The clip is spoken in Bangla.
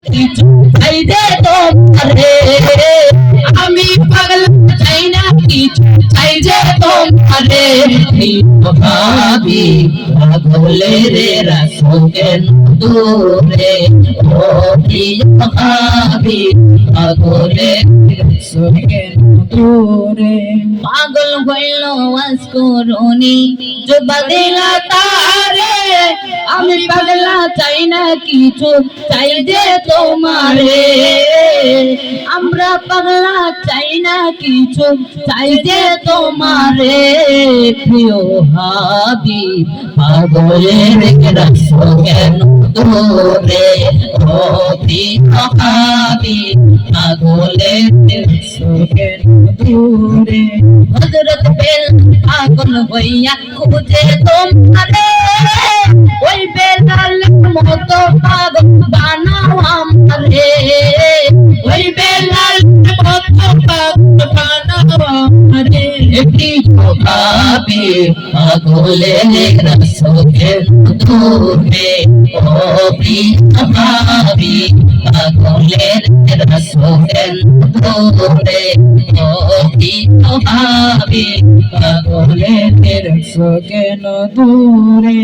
কিছু চাই যে তোমারে, আমি পাগল চাই না কিছু চাই যে তোমারে। ভাবি পাগলের রাসুলের দূরে, ও প্রিয় ভাবি পাগলের রাসুলের দূরে। পাগল হইল ওয়াজ করুনি জুবা দিলা তারে, আমি পাগলা চাই না কিছু চাই যে তোমারে, আমরা পাগলা চাই না কিছু চাই যে তোমারে। প্রিয় হাবিব পাগলের রাসূল কেন দূরে, ও প্রিয় হাবিব পাগলের রাসূল কেন দূরে। হযরত বেল পাগল হইয়া খুঁজে তোমারে, ওই বেলালের মতো পাগল বানাও আমারে, ওই বেলালের মতো পাগল বানাও আমারে। একটি ভাবি পাগলের রাসূলের দূরে, ও প্রিয় ভাবি পাগলের রাসূলের দূরে, ও প্রিয় ভাবি পাগলের রাসূলের দূরে।